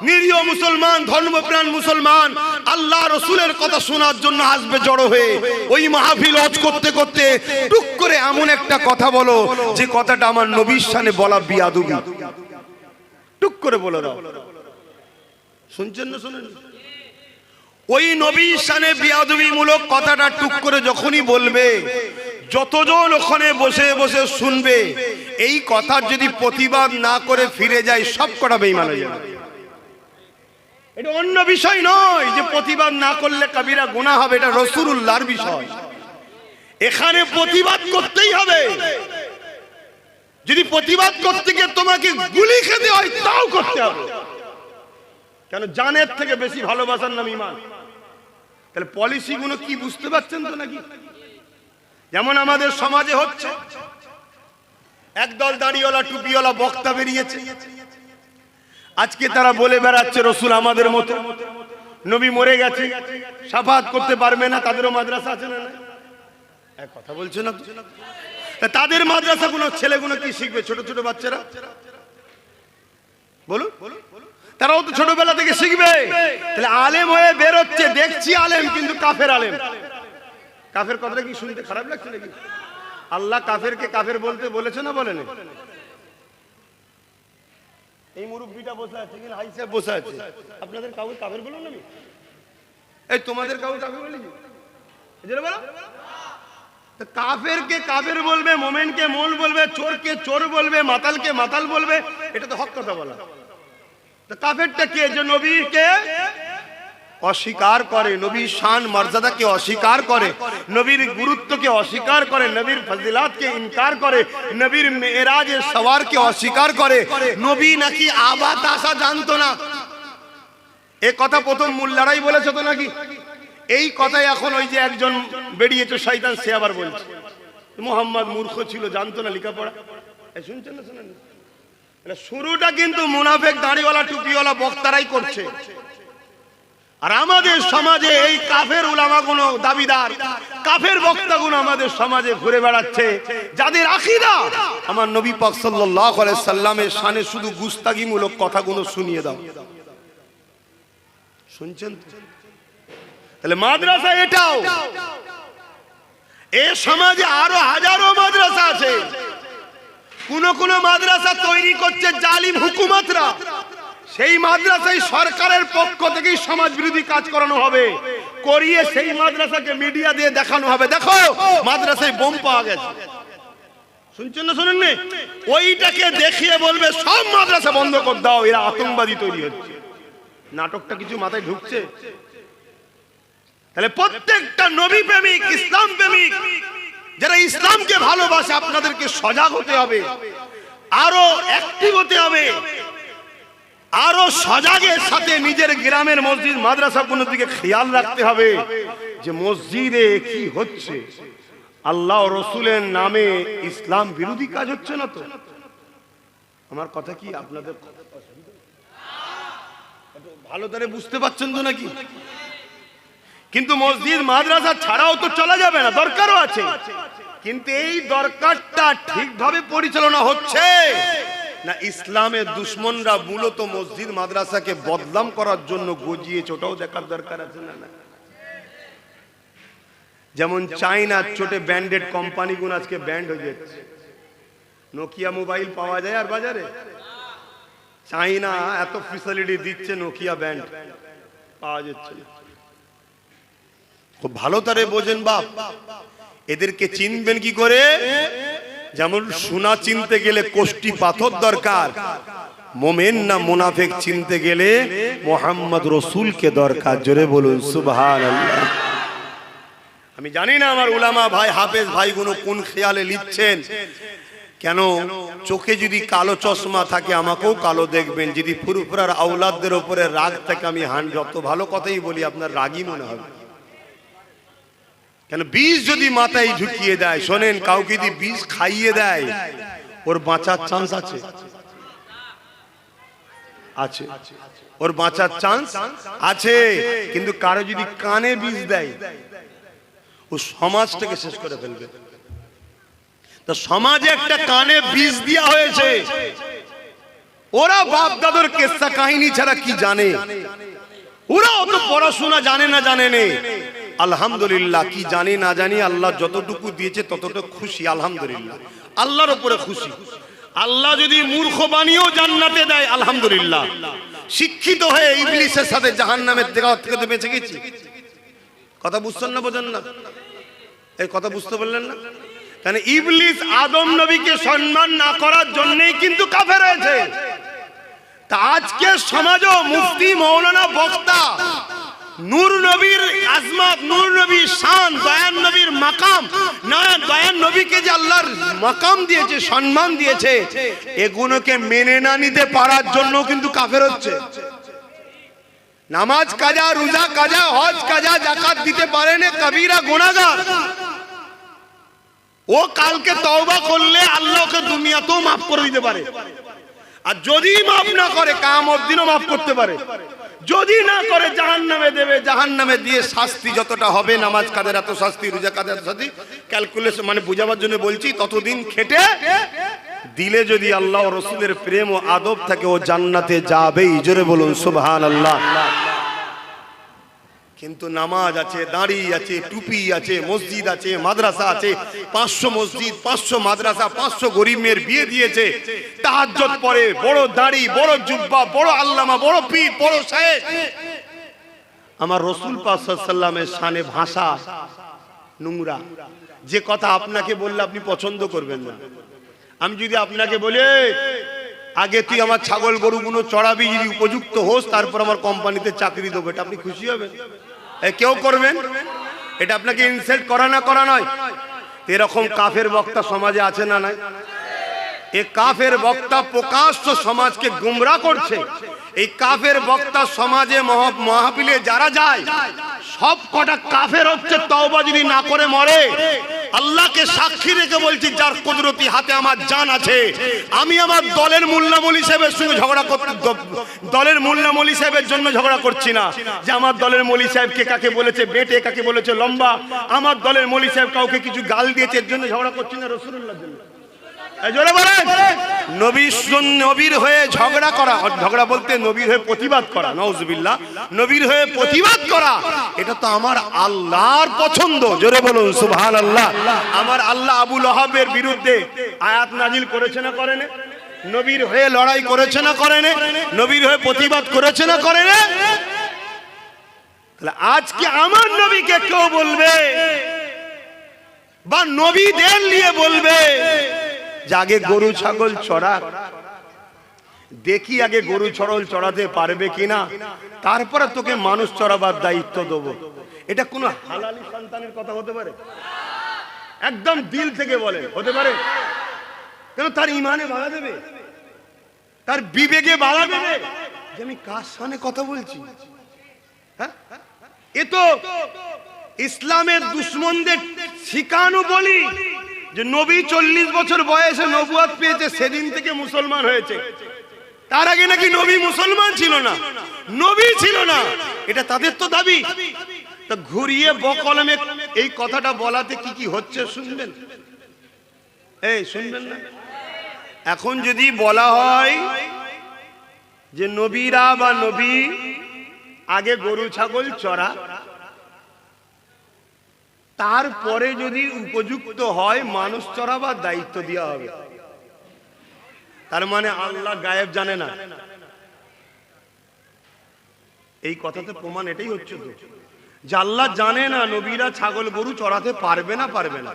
নিরীহ মুসলমান, ধর্মপ্রাণ মুসলমান আল্লাহ রসুলের কথা শোনার জন্য আসবে জড়ো হয়ে। ওই মাহফিল হজ করতে করতে টুক করে এমন একটা কথা বলো যে কথাটা আমার নবীর শানে বলা বিয়াদবি, টুক করে বলে দাও। শুনছেন না? শুনেন? ওই নবীর শানে বিয়াদবি মূলক কথাটা টুক করে যখনই বলবে, যতজন ওখানে বসে বসে শুনবে, এই কথার যদি প্রতিবাদ না করে ফিরে যায়, সব কটা বেঈমান হয়ে যাবে। এটা অন্য বিষয় নয় যে প্রতিবাদ না করলে কবিরা গুনাহ হবে, এটা রাসূলুল্লাহর বিষয়। এখানে প্রতিবাদ করতেই হবে। যদি প্রতিবাদ করতে গিয়ে তোমাকে গুলি খেতে হয় তাও করতে হবে, কেন জানের থেকে বেশি ভালোবাসার নাম ঈমান। তাহলে পলিসি গুলো কি বুঝতে পারছেন তো নাকি? যেমন আমাদের সমাজে হচ্ছে, একদল দাড়িওয়ালা টুপিওয়ালা বক্তা বেরিয়েছে, আজকে তারা বলে বেড়াচ্ছে রসুল আমাদের মতো, নবী মরে গেছে, শাফাত করতে পারবে না, তাদেরও মাদ্রাসা আছে না? এক কথা বলছে না? তাদের মাদ্রাসাগুলো ছেলেগুলো কি শিখবে? ছোট ছোট বাচ্চারা বলুন, তারাও তো ছোটবেলা থেকে শিখবে। তাহলে আলেম হয়ে বেরোচ্ছে, দেখছি আলেম, কিন্তু কাফের আলেম। কাফের কথাটা কি শুনতে খারাপ লাগছে নাকি? আল্লাহ কাফেরকে কাফের বলতে বলেছে না বলেনি? এই মুরব্বিটা বসে আছে, কিন্তু হাই সাহেব বসে আছে, আপনাদের কাউকে কাফের বলুন না? এই তোমাদের কাউকে কাফের বলিনি? বলো, কাফেরকে কাফের বলবে, মোমেনকে মোল বলবে, চোরকে চোর বলবে, মাতালকে মাতাল বলবে, এটা তো হক কথা বলা। তো কাফেরটা কে? যে নবীকে অস্বীকার করে, নবীর শান মর্যাদাকে অস্বীকার করে, নবীর গুরুত্বকে অস্বীকার করে, নবীর ফজিলাতকে ইনকার করে, নবীর মেরাজের সওয়ারকে অস্বীকার করে। নবী নাকি আবা তাসা জানতো না, এ কথা প্রথম মোল্লারাই বলেছে তো নাকি? এই কথাই এখন ওই যে একজন বেরিয়েছে শয়তান, সে আবার বলছে মুহাম্মদ মূর্খ ছিল, জানতো না লেখাপড়া। শুনছেন না? শুনেন, শুরুটা কিন্তু মুনাফিক দাড়িওয়ালা টুপিওয়ালা বক্তারাই করছে। আর আমাদের সমাজে এই কাফের উলামাগুলো দাবিদার, কাফের বক্তাগুলো আমাদের সমাজে ঘুরে বেড়াচ্ছে, যাদের আকীদা আমার নবী পাক সাল্লাল্লাহু আলাইহি সাল্লামের শানে শুধু গুস্তাগিমূলক কথাগুলো শুনিয়ে দাও। শুনছেন? তাহলে মাদ্রাসা এটাও, এই সমাজে আরো হাজারো মাদ্রাসা আছে। কোন মাদ্রাসা তৈরি করছে জালিম হুকুমতরা, সেই মাদ্রাসায় সরকারের পক্ষ থেকেই সমাজ বিরোধী কাজ করানো হবে, করিয়ে সেই মাদ্রাসাকে মিডিয়া দিয়ে দেখানো হবে, দেখো মাদ্রাসায় বোম পাওয়া গেছে। শুনছেন না? শুনেননি? ওইটাকে দেখিয়ে বলবে সব মাদ্রাসা বন্ধ করে দাও, এরা আতঙ্কবাদী তৈরি হচ্ছে। নাটকটা কিছু মাথায় ঢুকছে? তাহলে প্রত্যেকটা নবী প্রেমিক, ইসলাম প্রেমিক, যারা ইসলামকে ভালোবাসে, আপনাদেরকে সজাগ হতে হবে, আরো অ্যাক্টিভ হতে হবে, আরো সজাগের সাথে নিজের গ্রামের মসজিদ মাদ্রাসাগুলোর দিকে খেয়াল রাখতে হবে যে মসজিদে কি হচ্ছে, আল্লাহ ও রসুলের নামে ইসলাম বিরোধী কাজ হচ্ছে না তো? আমার কথা কি আপনাদের ভালো করে বুঝতে পারছেন তো নাকি? কিন্তু মসজিদ মাদ্রাসা ছাড়াও তো চলা যাবে না, দরকারও আছে। কিন্তু এই দরকারটা ঠিকভাবে পরিচালনা হচ্ছে না ইসলামের দুশমনরা মূলত মসজিদ মাদ্রাসাকে বদনাম করার জন্য গজিয়েছে, ওটাও দেখার দরকার আছে না? যেমন চাইনার ছোটে ব্র্যান্ডেড কোম্পানিগুলো আজকে ব্যান্ড হয়ে যাচ্ছে। নোকিয়া মোবাইল পাওয়া যায় আর বাজারে? চাইনা এত ফ্যাসিলিটি দিচ্ছে, নোকিয়া ব্যান্ড পাওয়া যাচ্ছে না। খুব ভালো তারে বোঝেন বাপ, এদেরকে চিনবেন কি করে? যেমন সোনা চিনতে গেলে কোষ্টি পাথর দরকার, মোমেন না মুনাফিক চিনতে গেলে মুহাম্মদ রাসূলকে দরকার। জোরে বলুন সুবহানাল্লাহ। আমি জানি না আমার উলামা ভাই, হাফেজ ভাইগুলো কোন খেয়ালে লিখছেন। কেন চোখে যদি কালো চশমা থাকে আমাকেও কালো দেখবেন, যদি ফুরফুরার আওলাদদের উপরে রাগ থাকে আমি যত ভালো কথাই বলি আপনার রাগই মনে হবে। কেন বিষ যদি মাথায় ঢুকিয়ে দেয়, শোনেন, কাউকে যদি বিষ খাইয়ে দেয় ওর বাঁচার চান্স আছে? আছে, ওর বাঁচার চান্স আছে। কিন্তু কারো যদি কানে বিষ দেয় ও সমাজটাকে শেষ করে ফেলবে। তো সমাজে একটা কানে বিষ দেওয়া হয়েছে, ওরা বাপ দাদুর কিস্সা কাহিনী ছাড়া কি জানে? ওরা অত পড়াশোনা জানে না, জানে নেই। আলহামদুলিল্লাহ, কি জানি না জানি আল্লাহ যতটুকু দিয়েছে ততটুকু খুশি, আলহামদুলিল্লাহ, আল্লাহর উপরে খুশি। আল্লাহ যদি মূর্খ বানিয়েও জান্নাতে দেয় আলহামদুলিল্লাহ। শিক্ষিত হয়ে ইবলিসের সাথে জাহান্নামের থেকে তো বেঁচে গেছি। কথা বুঝছেন না? বোঝেন না? এই কথা বুঝতে পারলেন না? কেন ইবলিস আদম নবীকে সম্মান না করার জন্যই কিন্তু কাফের হয়েছে। তা আজকে সমাজও মুফতি মৌলানা বক্তা নূর নবীর আজমত, নূর নবীর শান, দয়ান নবীর মাকাম, না দয়ান নবীকে যে আল্লাহর মাকাম দিয়েছে, সম্মান দিয়েছে, এগুলোকে মেনে না নিতে পারার জন্য কিন্তু কাফের হচ্ছে। নামাজ কাজা, রোজা কাজা, হজ কাজা, যাকাত দিতে পারে না, কবিরা গুনাহগার। ও কালকে তওবা করলে আল্লাহ ওকে দুনিয়াতেও মাফ করে দিতে পারে, আর যদি মাফ না করে কিয়ামত দিনও মাফ করতে পারে। যদি না করে জাহান্নামে দেবে, জাহান্নামে দিয়ে শাস্তি যতটা হবে, নামাজ কাদের এত শাস্তি, রোজা কাদের এত শাস্তি, ক্যালকুলেশন মানে বোঝাবার জন্য বলছি, ততদিন খেটে দিলে যদি আল্লাহ ও রসুলের প্রেম ও আদব থাকে, ও জান্নাতে যাবেই। জোরে বলুন সুবহানাল্লাহ। কিন্তু নামাজ আছে, দাড়ি আছে, টুপি আছে, মসজিদ আছে, মাদ্রাসা আছে, 500 মসজিদ, 500 মাদ্রাসা, 500 গরিব মেয়ের বিয়ে দিয়েছে, তাহাজ্জুদ পড়ে, বড় দাড়ি, বড় জুব্বা, বড় আল্লামা, বড় পীর, বড় শায়েখ। আমার রাসূল পাক সাল্লাল্লাহু আলাইহি ওয়াসাল্লামের শানে ভাষা নোংরা। যে কথা আপনাকে বললে আপনি পছন্দ করবেন না। আমি যদি আপনাকে বলি আগে তুই আমার ছাগল গরুগুলো চড়াবি, যদি উপযুক্ত হোস তারপর আমার কোম্পানিতে চাকরি দেবো, এটা আপনি খুশি হবেন? কেউ করবেন? এটা আপনাকে ইনসাল্ট করা না করা নয়। এরকম কাফের বক্তা সমাজে আছে না নাই? এই কাফের বক্তা প্রকাশ্য সমাজকে গুমরাহ করছে। এই কাফের বক্তা সমাজে মাহফিলে যারা যায় সব কটা কাফের হচ্ছে। তওবা যদি না করে মরে, আল্লাহকে সাক্ষী রেখে বলছি, যার কুদরতি হাতে আমার জান আছে, আমি আমার দলের মোল্লা মৌলভী সাহেবের সঙ্গে ঝগড়া করতে, দলের মোল্লা মৌলভী সাহেবের জন্য ঝগড়া করছি না, যে আমার দলের মৌলভী সাহেব কে কাকে বলেছে বেটে, কাকে বলেছে লম্বা, আমার দলের মৌলভী সাহেব কাউকে কিছু গাল দিয়েছে, এর জন্য ঝগড়া করছি না, রাসূলুল্লাহর জন্য। জোরে বলেন, নবীর হয়ে ঝগড়া করা, ঝগড়া বলতে নবীর হয়ে প্রতিবাদ করা, নাউজুবিল্লাহ, নবীর হয়ে প্রতিবাদ করা, এটা তো আমার আল্লাহর পছন্দ। জোরে বলুন সুবহানাল্লাহ। আমার আল্লাহ আবু লাহাবের বিরুদ্ধে আয়াত নাজিল করেছে না করেন? নবীর হয়ে লড়াই করেছে না করেন? নবীর হয়ে প্রতিবাদ করেছে না করেন? তাহলে আজকে আমার নবীকে কেউ বলবে বা নবীদের নিয়ে বলবে যে আগে গরু ছাগল চড়া, দেখি আগে গরু ছাগল চড়াতে পারবে কিনা, তারপরে তোকে মানুষ চড়াবার দায়িত্ব দেবো, এটা কোন হালালি সন্তানের কথা হতে পারে? একদম দিল থেকে বলে হতে পারে? কেন তার ইমানে বাধা দেবে, তার বিবেকে বাধা দেবে যে আমি কার সামনে কথা বলছি। হ্যাঁ, এ তো ইসলামের দুশমনদের শিখানো বলি যে নবী 40 বছর বয়সে নবুয়ত পেয়েছে, সেদিন থেকে মুসলমান হয়েছে। তার আগে নাকি নবী মুসলমান ছিল না, নবী ছিল না, এটা তাদের তো দাবি। তা ঘুরিয়ে বকলমে এই কথাটা বলাতে কি কি হচ্ছে শুনবেন? এই শুনবেন না? এখন যদি বলা হয় যে নবীরা বা নবী আগে গরু ছাগল চড়া, তারপরে যদি উপযুক্ত হয় মানুষ চড়াবার দায়িত্ব দেওয়া হবে, তার মানে আল্লাহ গায়েব জানে না। এই কথাতে প্রমাণ এটাই হচ্ছে তো যে আল্লাহ জানে না নবীরা ছাগল গরু চড়াতে পারবে না, পারবে না,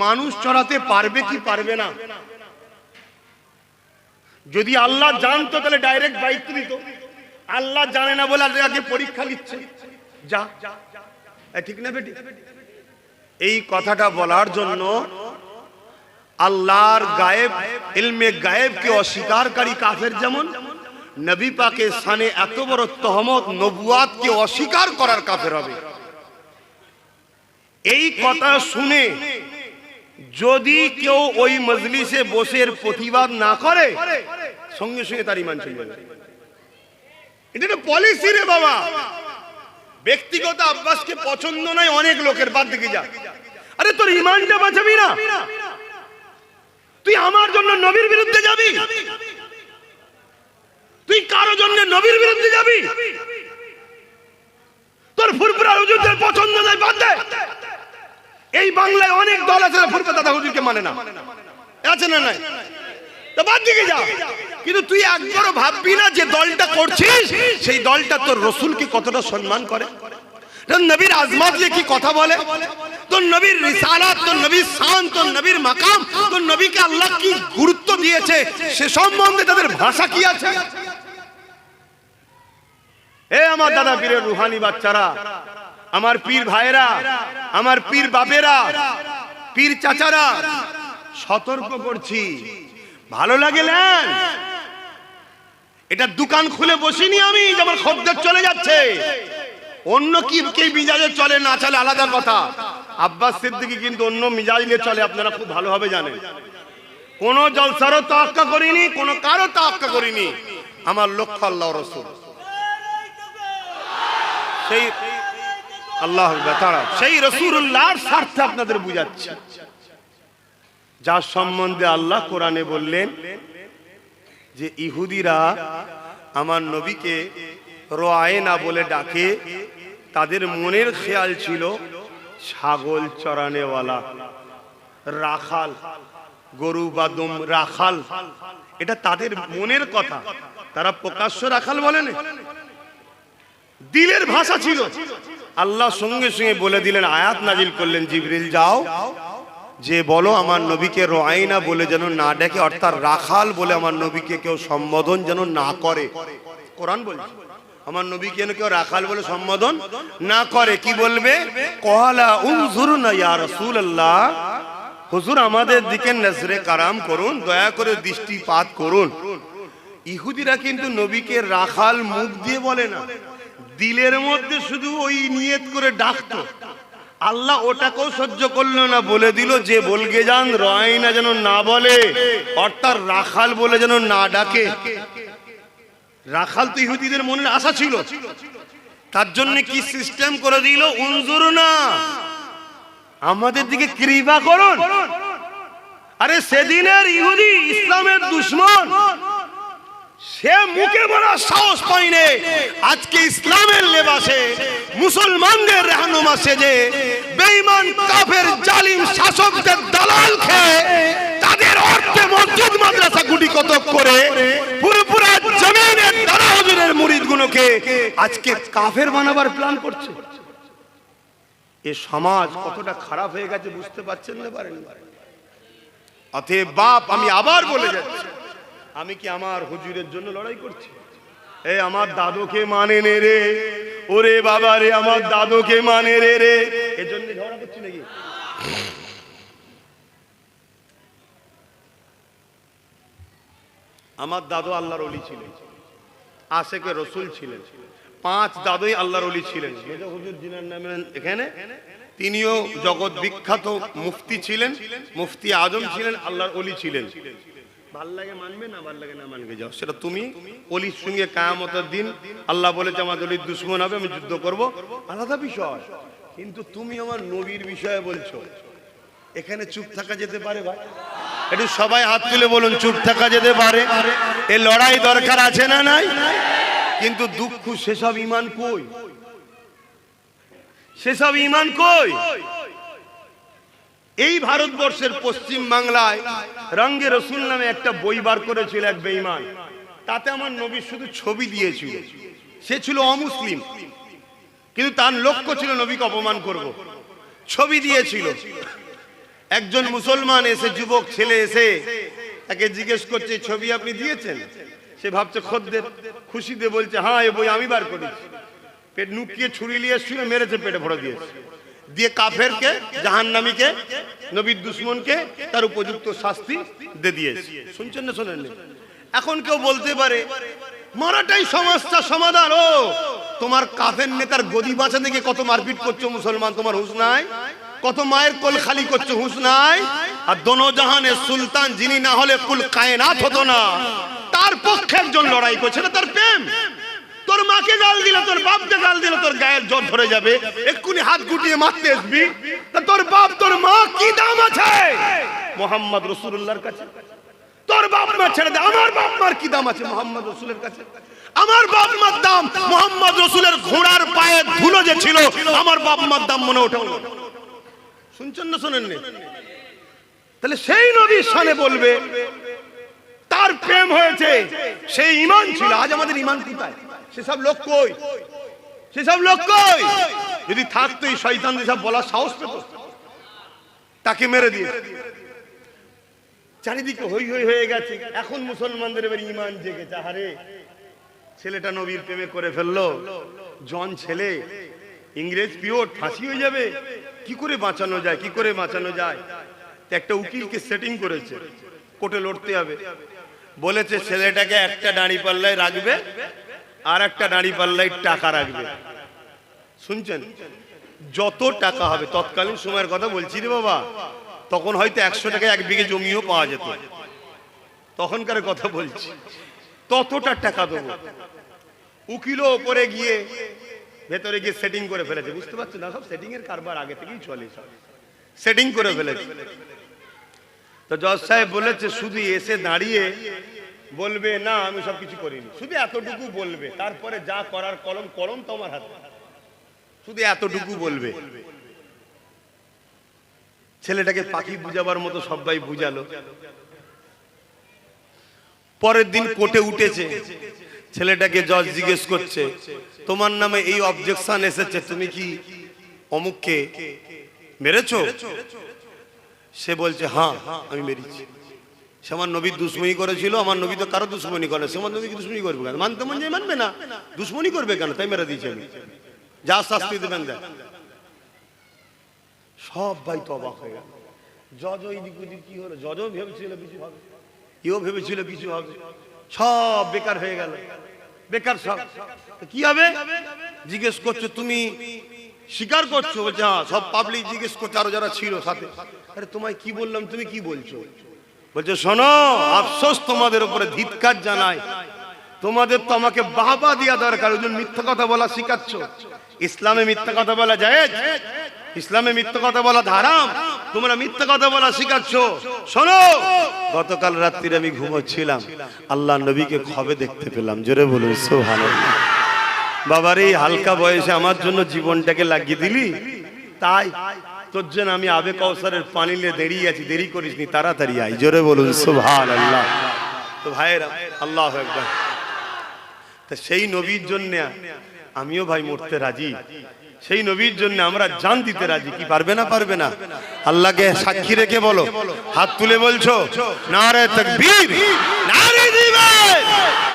মানুষ চড়াতে পারবে কি পারবে না। যদি আল্লাহ জানতো তাহলে ডাইরেক্ট দায়িত্ব দিত। আল্লাহ জানে না বলে আগে পরীক্ষা নিচ্ছে, যা, ঠিক না বেটি? এই কথাটা বলার জন্য আল্লাহর গায়েব, ইলমে গায়েবকে অস্বীকারী কাফের যেমন, নবী পাকের শানে এত বড় তহমত, নবুয়াতকে অস্বীকার করার কাফের হবে। এই কথা শুনে যদি কেউ ওই মজলিসে বসে প্রতিবাদ না করে, সঙ্গে সঙ্গে তার ঈমান চলে যাবে। এটা তো পলিসি রে বাবা। ব্যক্তিগত আব্বাসকে পছন্দ নয় অনেক লোকের, বাদ দিকে যা। আরে তোর ঈমানটা বাঁচাবি না, তুই আমার জন্য নবীর বিরুদ্ধে যাবি? তুই কারো জন্য নবীর বিরুদ্ধে যাবি? তোর ফুরফুরা হুজুরদের পছন্দ নয়, বাদ দে। এই বাংলায় অনেক দল আছে ফুরফুরা দাদা হুজুরকে মানে না, আছে না নাই? তো বাদ দিকে যা। কিন্তু তুই একবারও ভাববি না যে দলটা করছিস সেই দলটা তোর রাসূলকে কতটা সম্মান করে, তোর নবীর আজমত নিয়ে কি কথা বলে, তোর নবীর রিসালাত, তোর নবীর শান, তোর নবীর মাকাম, তোর নবীকে আল্লাহ কি গুরুত্ব দিয়েছে সে সম্বন্ধে তাদের ভাষা কি আছে। এ আমার দাদা পীরের রুহানি বাচ্চারা, আমার পীর ভাইরা, আমার পীর বাপেরা, পীর চাচারা, সতর্ক করছি, ভালো লাগে না? এটা দোকান খুলে বসিনি আমি যে আমার খদ্দের চলে যাচ্ছে, অন্য কি মিজাজে চলে না চলে আলাদা কথা। আব্বাস সিদ্দিকী কিন্তু অন্য মিজাজ নিয়ে চলে, আপনারা খুব ভালোভাবে জানেন। কোন জলসারও তাওয়াক্কা করিনি, কোন কারো তাওয়াক্কা করিনি। আমার লক্ষ্য আল্লাহ রাসূল, সেই আল্লাহ তাআলা, সেই রাসূলুল্লাহর স্বার্থে আপনাদের বুঝাচ্ছি, যার সম্বন্ধে আল্লাহ কোরআনে বললেন যে ইহুদিরা আমার নবীকে রোয়ায়না বলে ডাকে, তাদের মনের খেয়াল ছিল ছাগল চরানেওয়ালা, রাখাল, গরু বাদম রাখাল, এটা তাদের মনের কথা। তারা প্রকাশ্য রাখাল বলেন, দিলের ভাষা ছিল। আল্লাহ সঙ্গে সঙ্গে বলে দিলেন, আয়াত নাজিল করলেন, জিবরিল যাও যে বলো আমার নবীকে রোয়াইনা বলে যেন না ডেকে, অর্থাৎ রাখাল বলে আমার নবীকে কেউ সম্বোধন যেন না করে। কোরআন বলছে আমার নবীকে যেন কেউ রাখাল বলে সম্বোধন না করে। কি বলবে? কওয়ালা উনজুরনা ইয়া রাসূলুল্লাহ, হুজুর আমাদের দিকে নজরে কারাম করুন, দয়া করে দৃষ্টিপাত করুন। ইহুদিরা কিন্তু নবীকে রাখাল মুখ দিয়ে বলে না, দিলের মধ্যে শুধু ওই নিয়ত করে ডাকতো। আল্লাহ ওটাকেও সহ্য করলো না, বলে দিল যে বলগে যান রয়না যেন না বলে, অর্থাৎ রাখাল বলে যেন না ডাকে। রাখাল তো ইহুদিদের মনের আশা ছিল, তার জন্য কি সিস্টেম করে দিল, উনজুরনা, আমাদের দিকে কৃপা করুন। আরে সেদিনের ইহুদি ইসলামের দুশমন, সে মুখে বলার সাহস পায়নি, আজকে ইসলামের লেবাসে মুসলমানদের রাহনুমা সেজে বেঈমান কাফের জালিম শাসকদের দালাল খেয়ে তাদের অর্থে মসজিদ মাদ্রাসা গুটি কতক করে পুরোপুরা জমিনের দাদা হুজুরের মুরিদগুলোকে আজকে কাফের বানাবার প্ল্যান করছে। এই সমাজ কতটা খারাপ হয়ে গেছে বুঝতে পারছেন না? পারেন? অতএব বাপ, আমি আবার বলে যাচ্ছি, আমি কি আমার হুজুরের জন্য লড়াই করছি? এই আমার দাদুকে মানে নে রে, ওরে বাবা রে, আমার দাদুকে মানে রে রে, এজন্য ঝগড়া করছি নাকি? আমার দাদু আল্লাহর ওলি ছিলেন, আশেকে রসুল ছিলেন, 5 দাদুই আল্লাহর ওলি ছিলেন। মেজো হুজুর জিনার নামে এখানে, তিনিও জগৎ বিখ্যাত মুফতি ছিলেন, মুফতি আজম ছিলেন, আল্লাহর ওলি ছিলেন। ভাল লাগে মানবে, না ভাল লাগে না মানবে যাও, সেটা তুমি। অলির সঙ্গে কিয়ামতের দিন আল্লাহ বলেছে আমার অলির দুশমন হবে, আমি যুদ্ধ করব, আলাদা বিষয়। কিন্তু তুমি আমার নবীর বিষয়ে বলছো, এখানে চুপ থাকা যেতে পারে ভাই? একটু সবাই হাত তুলে বলুন, চুপ থাকা যেতে পারে? এই লড়াই দরকার আছে না নাই? কিন্তু দুঃখ, সেসব ঈমান কই? সেসব ঈমান কই? এই ভারতবর্ষের পশ্চিম বাংলায় রঙ্গে রসুল নামে একটা বই বার করেছিল এক বেঈমান, তাতে আমার নবীর শুধু ছবি দিয়েছিল। সে ছিল অমুসলিম, কিন্তু তার লক্ষ্য ছিল নবীকে অপমান করব। ছবি দিয়েছিল। একজন মুসলমান এসে, যুবক ছেলে এসে তাকে জিজ্ঞেস করছে, ছবি আপনি দিয়েছেন? সে ভাবছে খদ্দের, খুশিতে বলছে হ্যাঁ, এই বই আমি বার করেছি। পেট নুকিয়ে ছুরি নিয়ে শুয়ে মেরেছে, পেটে ভরে দিয়েছে। দিয়ে কাফেরকে, জাহান্নামীকে, নবীর দুশমনকে তার উপযুক্ত শাস্তি দিয়ে দিয়েছে। শুনছেন না শোনেন? এখন কেউ বলতে পারে মারাটাই সমস্যা সমাধান। ও তোমার কাফের নেতার গদি বাঁচা থেকে কত মারপিট করছো মুসলমান, তোমার হুঁশ নাই? কত মায়ের কোল খালি করছো, হুঁশ নাই? আর দোনো জাহানের সুলতান যিনি না হলে কুল কায়নাত হতো না, তার পক্ষে একজন লড়াই করছে, না তার প্রেম। তোর মাকে গাল দিলে, তোর বাপকে গাল দিলে তোর গায়ের জ্বর ধরে যাবে, এক্ষুনি হাত গুটিয়ে মারতে আসবি। তা তোর বাপ তোর মা কি দাম আছে মোহাম্মদ রাসূলুল্লাহর কাছে? তোর বাপ মা ছেড়ে দে, আমার বাপ মার কি দাম আছে মোহাম্মদ রাসূলের কাছে? আমার বাপ মার দাম মোহাম্মদ রাসূলের ঘোড়ার পায়ে ধুলো যে ছিল, আমার বাপ মার দাম মনে ওঠে। শুনছেন না শোনেন? তাহলে সেই নবীর শানে বলবে তার প্রেম হয়েছে, সেই ঈমান ছিল। আজ আমাদের ঈমান কোথায়? সেসব লোক কই? সেসব লোক কই? যদি থাকতো এই শয়তান সব বলার সাহস পেত, তাকে মেরে দিয়ে। চারিদিকে হই হই হয়ে গেছে। এখন মুসলমানদের এবার ঈমান জেগেছে। আরে ছেলেটা নবীর প্রেমে করে ফেললো, জন ছেলে, ইংরেজ পিওর, ফাঁসি হয়ে যাবে, কি করে বাঁচানো যায়, কি করে বাঁচানো যায়? তো একটা উকিলকে সেটিং করেছে, কোর্টে লড়তে হবে। বলেছে ছেলেটাকে একটা দাঁড়ি পাল্লায় রাখবে আর একটা দাঁড়ি পাল্লায় টাকা রাখবে। শুনছেন? যত টাকা হবে, তৎকালীন সময়ের কথা বলছি রে বাবা, তখন হয়তো 100 টাকায় 1 বিঘে জমিও পাওয়া যেত, তখনকার কথা বলছি। ততটা টাকা দেবো। উকিলও ওপরে গিয়ে ভেতরে গিয়ে সেটিং করে ফেলেছে, বুঝতে পারছেন না? সব সেটিং এর কারবার আগে থেকেই চলে, সব সেটিং করে ফেলেছে। তো জজ সাহেব বলেছে শুধু এসে দাঁড়িয়ে বলবে না আমি সব কিছু করিনি, শুধু এতটুকু বলবে, তারপরে যা করার কলম কলম তোমার হাতে, শুধু এতটুকু বলবে। ছেলেটাকে পাখি বুঝাবার মতো সবাই বুঝালো। পরের দিন কোর্টে উঠেছে, ছেলেটাকে জজ জিজ্ঞেস করছে তোমার নামে এই অবজেকশন এসেছে, তুমি কি অমুককে মেরেছো? সে বলছে হ্যাঁ আমি মেরেছি। সে আমার নবীর দুশ্মনী করেছিল, আমার নবী তো কারো দুশ্মনী করে, সে আমার নবীকে দুশ্মনী করবে কেন? মানতে মন যায় মানবে না, দুশ্মনী করবে কেন? তাই মেরে দিয়েছি আমি, যা শাস্তি দেবেন দেন। সব ভাই তো অবাক হয়ে গেল। জজ ওই দিক ওদিক কি হলো, জজও ভেবেছিল কিছু হবে, কেউ ভেবেছিল কিছু হবে, সব বেকার হয়ে গেল, বেকার সব। কি হবে জিজ্ঞেস করছো, তুমি স্বীকার করছো? বলছে হ্যাঁ। সব পাবলিক জিজ্ঞেস করছে, আরো যারা ছিল সাথে, আরে তোমায় কি বললাম, তুমি কি বলছো? বলছে শোনো, আফসোস তোমাদের উপরে, ধিক্কার জানাই, তোমাদের তো আমাকে বাহবা দেওয়া দরকার, ওই জন্য মিথ্যা কথা বলা শিখাচ্ছ। ইসলামে মিথ্যা কথা বলা জায়েজ, ইসলামে মিথ্যা কথা বলা হারাম, তোমরা মিথ্যা কথা বলা শিখাচ্ছ। শোনো, গতকাল রাত্রিরে আমি ঘুমোচ্ছিলাম, আল্লাহ নবীকে খবে দেখতে পেলাম। জোরে বলুন সুবহানাল্লাহ। বাবার এই হালকা বয়সে আমার জন্য জীবনটাকে লাগিয়ে দিলি, তাই তোর জন্য আমি আবে কাউসারের পানি নিয়ে দাঁড়িয়ে আছি, দেরি করিসনি, তাড়াতাড়ি আই। জোরে বলুন সুবহানাল্লাহ। তো ভাইয়েরা, আল্লাহু আকবার। তা সেই নবীর জন্য আমিও ভাই মরতে রাজি, সেই নবীর জন্য আমরা জান দিতে রাজি। কি পারবে না? পারবে না? আল্লাহকে সাক্ষী রেখে বলো, হাত তুলে বলছো নারে তাকবীর, নারে দিবে।